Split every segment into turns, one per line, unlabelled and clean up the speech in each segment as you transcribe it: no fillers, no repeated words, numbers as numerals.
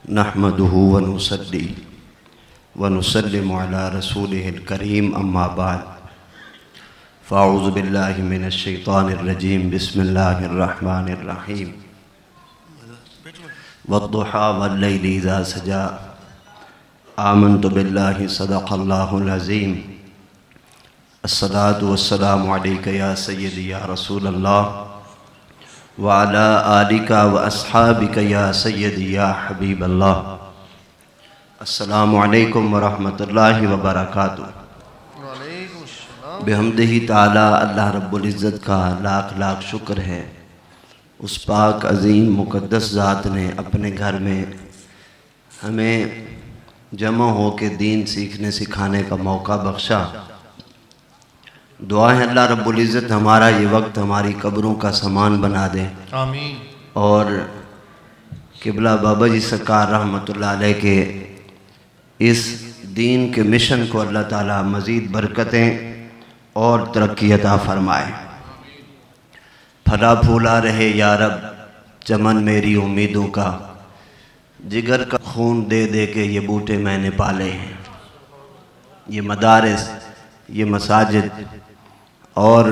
नहमदुहु व नुसल्ली व नुसल्लिमु अला रसूलिहिल करीम अम्मा बाद फ़अऊज़ु बिल्लाहि मिनश शैतानिर रजीम बिस्मिल्लाहिर रहमानिर रहीम वद्दुहा वल्लैलि इज़ा सजा आमन्तु बिल्लाहि सदक़ल्लाहुल अज़ीम अस्सलातु वस्सलामु अलैका या सय्यदी या रसूलल्लाह व अला आलिका व अस्हाबिका या सय्यदी या हबीबल्लाह। अस्सलामु अलैकुम व रहमतुल्लाहि व बरकातुहू। बिहम्दिही ताला अल्लाह रब्बुल इज़्ज़त का लाख लाख शुक्र है, उस पाक अज़ीम मुक़द्दस ज़ात ने अपने घर में हमें जमा हो के दीन सीखने सिखाने का मौका बख्शा। दुआ है अल्लाह रब्बुल इज़्ज़त हमारा ये वक्त हमारी कब्रों का सामान बना दे, आमीन। और किबला बाबा जी सरकार रहमतुल्लाह अलैह के इस दीन के मिशन को अल्लाह ताला मज़ीद बरकतें और तरक्की अता फरमाए। फला फूला रहे या रब चमन मेरी उम्मीदों का, जिगर का खून दे दे के ये बूटे मैंने पाले हैं। ये मदारिस, ये मसाजिद, और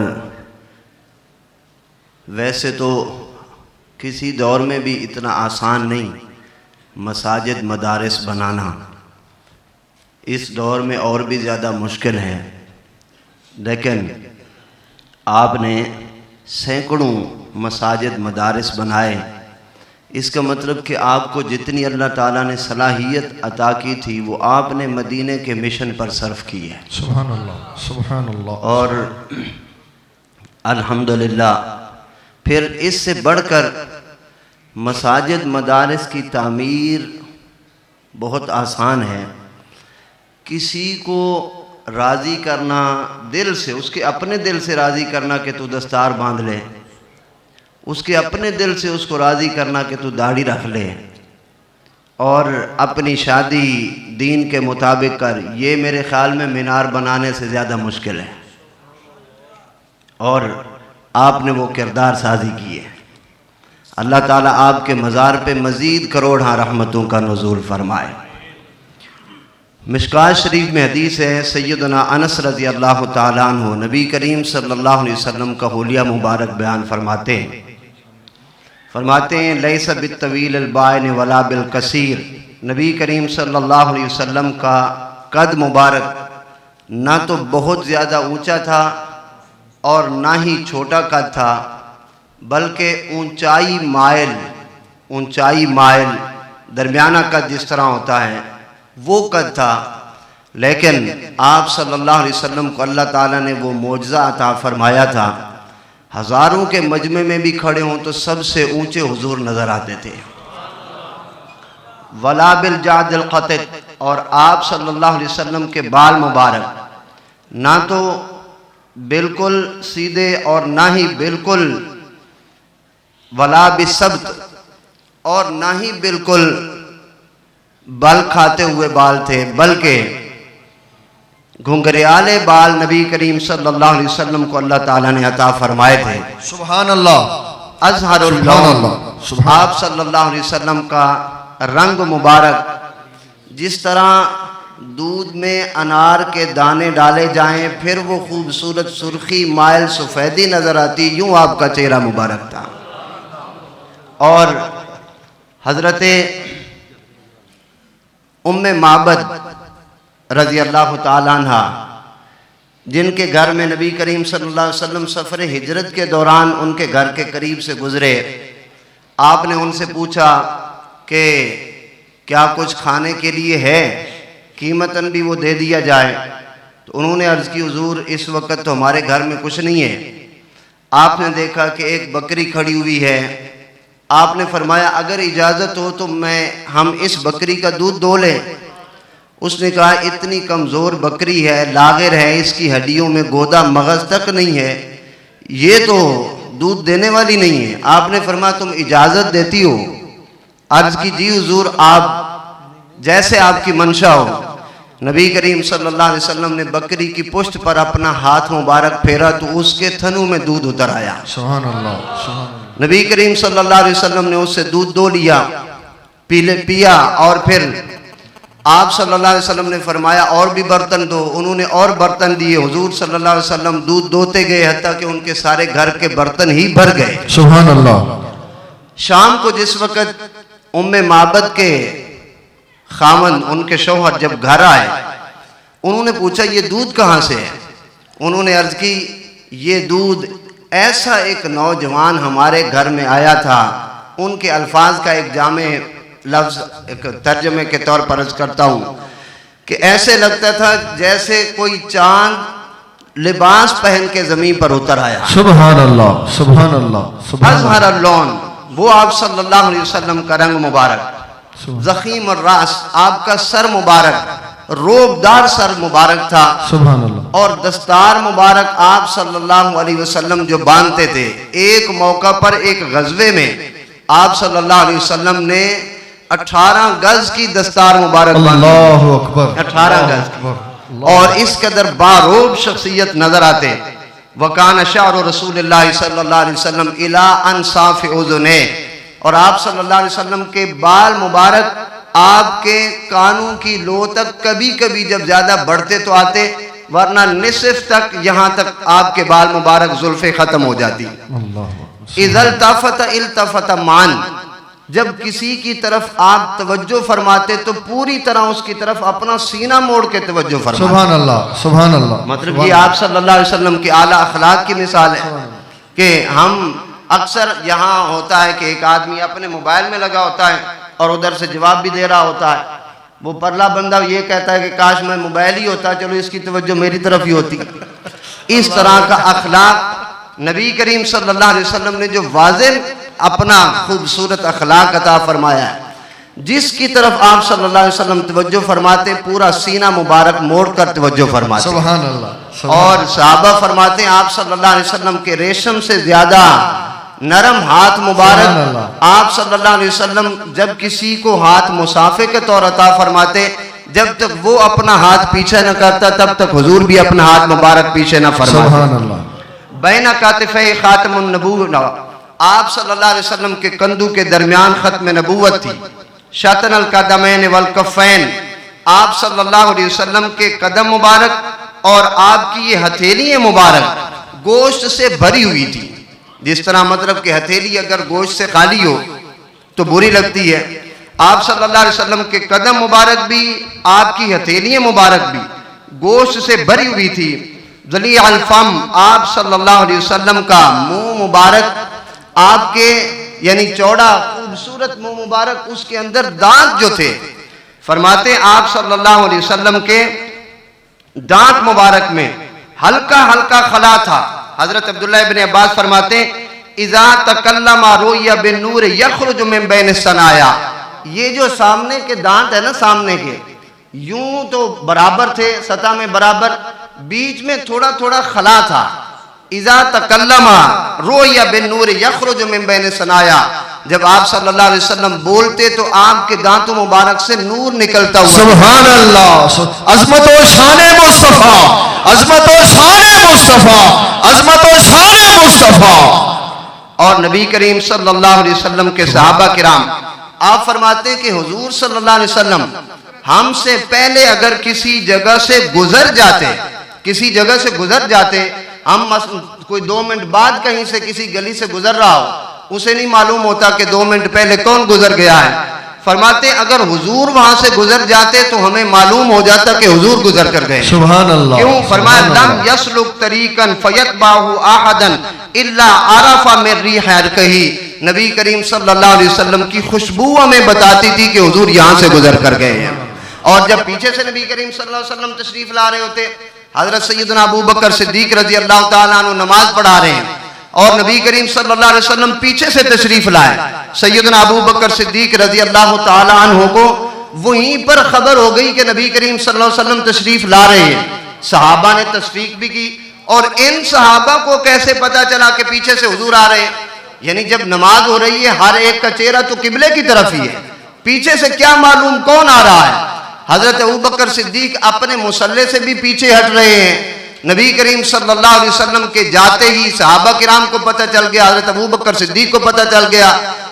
वैसे तो किसी दौर में भी इतना आसान नहीं मसाजिद मदारिस बनाना, इस दौर में और भी ज़्यादा मुश्किल है। लेकिन आपने सैकड़ों मसाजिद मदारिस बनाए, इसका मतलब कि आपको जितनी अल्लाह ताला ने सलाहियत अता की थी वो आपने मदीने के मिशन पर सर्फ की है। सुभान अल्लाह, सुभान अल्लाह। और अल्हम्दुलिल्लाह फिर इससे बढ़कर मसाजिद मदारिस की तामीर बहुत आसान है। किसी को राज़ी करना दिल से, उसके अपने दिल से राज़ी करना कि तू दस्तार बांध ले, उसके अपने दिल से उसको राज़ी करना कि तू दाढ़ी रख ले और अपनी शादी दीन के मुताबिक कर, ये मेरे ख़्याल में मीनार बनाने से ज़्यादा मुश्किल है। और आपने वो किरदार साजी की है। अल्लाह ताला आपके मज़ार पे मज़ीद करोड़ों रहमतों का नुज़ूल फरमाए। मिशकात शरीफ में हदीस है, सैयदना अनस रज़ी अल्लाह ताला अन्हु नबी करीम सल्लल्लाहु अलैहि वसल्लम का हुलिया मुबारक बयान फरमाते हैं लैसा बित्तवील अलबाइन वला बिल कसीर। नबी करीम सल्लल्लाहु अलैहि वसल्लम का कद मुबारक ना तो बहुत ज़्यादा ऊंचा था और ना ही छोटा कद था, बल्कि ऊंचाई माइल दरमियाना कद जिस तरह होता है वो कद था। लेकिन आप सल्लल्लाहु अलैहि वसल्लम को अल्लाह ताला ने वो मोजज़ा अता फरमाया था, हज़ारों के मजमे में भी खड़े हों तो सबसे ऊंचे हुजूर नज़र आते थे। वला बिल जादिल क़तित, और आप सल्लल्लाहु अलैहि वसल्लम के बाल मुबारक ना तो बिल्कुल सीधे और ना ही बिल्कुल वला बिसब्त, और ना ही बिल्कुल बल खाते हुए बाल थे, बल्कि घुंघरियाले बाल नबी करीम सल्लल्लाहु अलैहि वसल्लम को अल्लाह ताला ने अता फरमाए थे। सुभान अल्लाह। अज़हरुल लौन, आप सल्लल्लाहु अलैहि वसल्लम का रंग मुबारक जिस तरह दूध में अनार के दाने डाले जाएं फिर वो खूबसूरत सुर्खी माइल सफ़ेदी नज़र आती, यूँ आपका चेहरा मुबारक था। और हज़रत उम्मे माबद रज़ी अल्लाह ताला अन्हा, जिनके घर में नबी करीम सल्लल्लाहु अलैहि वसल्लम सफ़र हिजरत के दौरान उनके घर के करीब से गुज़रे, आपने उनसे पूछा कि क्या कुछ खाने के लिए है, कीमतन भी वो दे दिया जाए। तो उन्होंने अर्ज़ की, हुजूर इस वक्त तो हमारे घर में कुछ नहीं है। आपने देखा कि एक बकरी खड़ी हुई है, आपने फरमाया अगर इजाज़त हो तो हम इस बकरी का दूध दो लें। उसने कहा इतनी कमज़ोर बकरी है, लागेर है, इसकी हड्डियों में गोदा मगज़ तक नहीं है, ये तो दूध देने वाली नहीं है। आपने फरमाया तुम इजाज़त देती हो? अर्ज़ की जी हुजूर, आप जैसे आपकी मंशा हो। नबी करीम सल्लल्लाहु अलैहि वसल्लम ने बकरी की पुष्ट पर अपना हाथ मुबारक फेरा तो उसके थनों में दूध उतर आया। सुभान अल्लाह, सुभान अल्लाह। नबी करीम सल्लल्लाहु अलैहि वसल्लम ने उससे दूध दो लिया पिया और फिर आप सल्लल्लाहु अलैहि वसल्लम ने फरमाया और भी बर्तन दो। उन्होंने और बर्तन दिए। हुजूर सल्लल्लाहु अलैहि वसल्लम दूध दोते गए हत्ता कि उनके सारे घर के बर्तन ही भर गए।
सुभान अल्लाह।
शाम को जिस वक़्त उम्मे माबद के खामन उनके शौहर जब घर आए, उन्होंने पूछा ये दूध कहाँ से है? उन्होंने अर्ज की ये दूध ऐसा एक नौजवान हमारे घर में आया था। उनके अल्फाज का एक जामे लफ्ज़ एक तर्जमे के तौर पर अर्ज करता हूँ कि ऐसे लगता था जैसे कोई चांद लिबास पहन के जमीन पर उतर आया।
सुभान अल्लाह, सुभान अल्लाह।
अज़हर अल-लौन, वो आप सल्लल्लाहु अलैहि वसल्लम का रंग मुबारक, ज़ख़ीम और-रास, आपका सर मुबारक, रोबदार सर मुबारक था।
सुभान अल्लाह।
और दस्तार मुबारक आप सल्लल्लाहु अलैहि वसल्लम जो बांधते थे, एक मौका पर एक गज़वे में आप सल्लल्लाहु अलैहि वसल्लम ने 18 गज की दस्तार मुबारक बांधी।
अल्लाहु अकबर।
18 गज। और इस कदर बारोब शख्सियत नजर आते। वकान शाअरु रसूलिल्लाह सल्लल्लाहु अलैहि वसल्लम इला अंसाफ उज़ुने, और आप सल्लल्लाहु अलैहि वसल्लम के बाल मुबारक आपके कानों की लो तक कभी कभी जब ज्यादा बढ़ते तो आते, वरना निसफ तक, यहाँ तक आपके बाल मुबारक जुल्फे खत्म हो जाती। इज़ल तफ़त इल्तफ़त मान, जब किसी की तरफ आप तवज्जो फरमाते तो पूरी तरह उसकी तरफ अपना सीना मोड़ के तवज्जो फरमाते।
सुभान अल्लाह, सुभान अल्लाह।
मतलब ये आप सल्लल्लाहु अलैहि वसल्लम की आला अखलाक की मिसाल है कि हम अक्सर यहाँ होता है कि एक आदमी अपने मोबाइल में लगा होता है और उधर से जवाब भी दे रहा होता है। वो परला बंदा ये कहता है कि काश मैं मोबाइल ही होता, चलो इसकी तवज्जो मेरी तरफ ही होती। इस तरह का अखलाक नबी करीम सल्लल्लाहु अलैहि वसल्लम ने जो वाज़ेह अपना खूबसूरत अखलाक अता फरमाया है, जिसकी तरफ आप सल्लल्लाहु अलैहि वसल्लम तवज्जो फरमाते, पूरा सीना मुबारक मोड़ कर तवज्जो फरमाते।
सुभान अल्लाह।
और सहाबा फरमाते हैं आप सल्लल्लाहु अलैहि वसल्लम के रेशम से ज्यादा नरम हाथ मुबारक आप सल्लल्लाहु अलैहि वसल्लम जब किसी को हाथ मुसाफे के तौर अता फरमाते, जब तक वो अपना हाथ पीछे न करता तब तक हुजूर भी अपना हाथ मुबारक पीछे न फरमाते।
सुभान अल्लाह।
बैना कातिफ़े खातमुन नबूव्वत, आप सल्लल्लाहु अलैहि वसल्लम के कंधों के दरमियान खत्म नबूवत थी। शतनल कदमैन वल कफ़ैन, आप सल्लल्लाहु अलैहि वसल्लम के कदम मुबारक और आपकी ये हथेलियां मुबारक गोश्त से भरी हुई थी। जिस तरह मतलब कि हथेली अगर गोश्त से खाली हो तो बुरी लगती है, आप सल्लल्लाहु अलैहि वसल्लम के कदम मुबारक भी, आपकी हथेलियां मुबारक भी गोश्त से भरी हुई थी। ज़ली अल-फम, आप सल्लल्लाहु अलैहि वसल्लम का मुंह मुबारक, आपके यानी चौड़ा खूबसूरत मुंह मुबारक, उसके अंदर दांत जो थे, फरमाते आप सल्लल्लाहु अलैहि वसल्लम के दांत मुबारक में हल्का हल्का खला था। हजरत अब्दुल्लाह इब्न अब्बास फरमाते इज़ा तकल्लमा रुया बिन नूर यखरुज मिन बैन सनाया, ये जो सामने के दांत है ना, सामने के यूं तो बराबर थे, सतह में बराबर, बीच में थोड़ा थोड़ा खला था। इज़ा तकल्लमा रुया बिन नूर यखरुज मिन बैन सनाया, जब आप सल्लल्लाहु अलैहि वसल्लम बोलते तो आपके दांतों मुबारक से नूर निकलता हुआ।
सुभान अल्लाह। अज़मत व शान मुस्तफा, अज़मत व शान मुस्तफा, अज़मत व शान मुस्तफा। और नबी करीम सल्लल्लाहु अलैहि वसल्लम के सहाबा किराम, आप फरमाते कि हुजूर सल्लल्लाहु अलैहि वसल्लम हमसे पहले अगर किसी जगह से गुजर जाते, किसी जगह से गुजर जाते, हम कोई 2 मिनट बाद कहीं से किसी गली से गुजर रहा हो, उसे नहीं मालूम होता कि 2 मिनट पहले कौन गुजर गया है। फरमाते अगर हुजूर वहां से गुजर जाते तो हमें मालूम हो जाता कि हुजूर गुजर कर गए। सुभान अल्लाह।
क्यों? फरमाया लम यसलुक तरीकन फयतबाहु अहदन इल्ला अरफा मिन रिहर कही, नबी करीम सल्लल्लाहु अलैहि वसल्लम की खुशबू हमें बताती थी कि हुजूर यहाँ से गुजर कर गए हैं। और जब पीछे से नबी करीम सल्लल्लाहु अलैहि वसल्लम तशरीफ ला रहे होते, हजरत सैयदना अबू बकर सिद्दीक रजी अल्लाह ताला अन्हु नमाज पढ़ा रहे हैं और नबी करीम सल्लल्लाहु अलैहि वसल्लम पीछे से तशरीफ लाए। सैयदना अबू बकर सिद्दीक रजी अल्लाह ताला अन्हु को वहीं पर खबर हो गई कि नबी करीम सल्लल्लाहु अलैहि वसल्लम तशरीफ ला रहे हैं। सहाबा ने तस्दीक भी की। और इन सहाबा को कैसे पता चला कि पीछे से हुजूर आ रहे हैं? यानी जब नमाज हो रही है हर एक का चेहरा तो किबले की तरफ ही है, पीछे से क्या मालूम कौन आ रहा है। हजरत अबू बकर सिद्दीक अपने मुसल्ले से भी पीछे हट रहे हैं। नबी करीम सल्लल्लाहु अलैहि वसल्लम के जाते ही सहाबा किराम को पता चल गया, हजरत अबू बकर सिद्दीक को पता चल गया।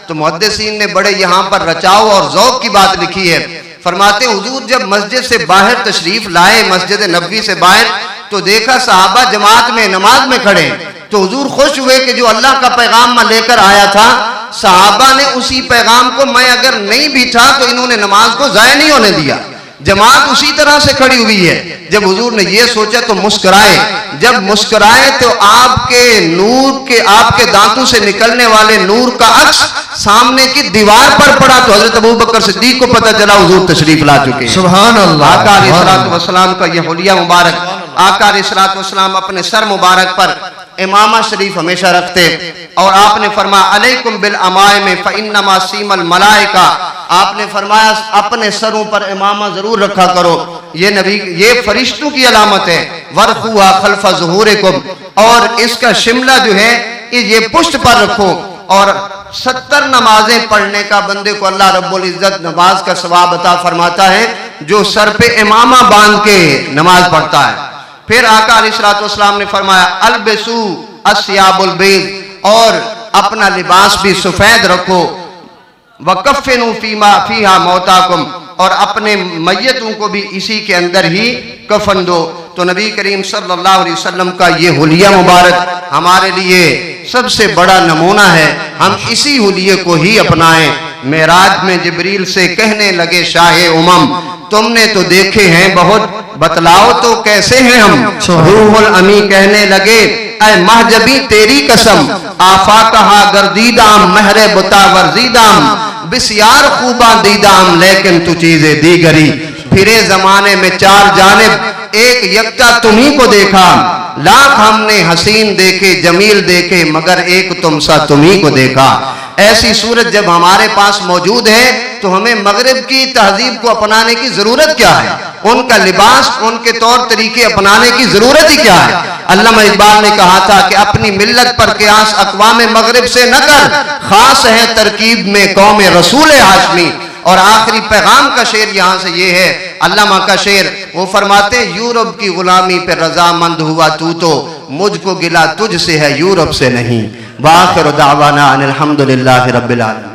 तो मुहद्दिसीन ने बड़े यहाँ पर रचाव और ज़ौक़ की बात लिखी है। फरमाते हुजूर जब मस्जिद से बाहर तशरीफ लाए, मस्जिद नबवी से बाहर, तो देखा सहाबा जमात में नमाज में खड़े। तो हुजूर खुश हुए कि जो अल्लाह का पैगाम मैं लेकर आया था, सहाबा ने उसी पैगाम को, मैं अगर नहीं भी था तो इन्होंने नमाज को ज़ाया नहीं होने दिया, जमात उसी तरह से खड़ी हुई है। जब हुजूर ने ये सोचा तो मुस्कुराए। जब मुस्कुराए तो आपके नूर के, आपके दांतों से निकलने वाले नूर का अक्स सामने की दीवार पर पड़ा। तो हजरत अबू बकर सिद्दीक को पता चला हुजूर तशरीफ ला चुके हैं।
सुभान अल्लाह।
आका अलैहिस्सलाम का ये हुलिया मुबारक, आका अलैहिस्सलाम अपने सर मुबारक पर इमामा शरीफ हमेशा रखते और आपने फरमाया अलैकुम बिल अमाइम फइन्नमा सीमल मलाइका। आपने फरमाया अपने सरों पर इमामा जरूर रखा करो, ये नबी, ये फरिश्तों की अलामत है। वरखुआ खल्फा ज़ुहूरिकुम, और इसका शिमला जो है ये पुष्ट पर रखो। और 70 नमाजें पढ़ने का बंदे को अल्लाह रब्बुल इज्जत नमाज का सवाब अता फरमाता है जो सर पे इमामा बांध के नमाज पढ़ता है। फिर आका अलैहिस्सलाम ने फरमाया अलबिसू अस्याबुल बीद, और अपना लिबास भी सफेद रखो। वकफ़िनु फीमा फीहा मौताकुम, और अपने मैयतों को भी इसी के अंदर ही कफन दो। तो नबी करीम सल्लल्लाहु अलैहि वसल्लम का ये हुलिया मुबारक हमारे लिए सबसे बड़ा नमूना है। हम इसी हुलिये को ही अपनाएं। मेराज में जिब्रील से कहने लगे शाहे उमम, तुमने तो देखे हैं बहुत, बतलाओ तो कैसे हैं हम। रूहुल अमी कहने लगे ऐ महजबी तेरी कसम, आफा कहा गर्दीदाम महरे बुता वर्जीदाम, बिस्यार खूबा दीदाम लेकिन तू चीजें दीगरी। फिरे जमाने में चार जानिब एक यक्ता तुम्ही को देखा, लाख हमने हसीन देखे जमील देखे मगर एक तुम सा तुम्ही को देखा। ऐसी सूरत जब हमारे पास मौजूद है तो हमें मगरिब की तहजीब को अपनाने की जरूरत क्या है, उनका लिबास, उनके तौर तरीके अपनाने की जरूरत ही क्या है। अल्लामा इकबाल ने कहा था कि अपनी मिल्लत पर क़ियास अक़वाम मगरिब से न कर, खास है तरकीब में कौम रसूल हाशमी। और आखिरी पैगाम का शेर यहाँ से ये है, अल्लामा का शेर, वो फरमाते यूरोप की गुलामी पे रजामंद हुआ तू तो, मुझको गिला तुझसे है यूरोप से नहीं। वाखिर दावाना अनिल हम्दुलिल्लाहि रब्बिल आलमीन।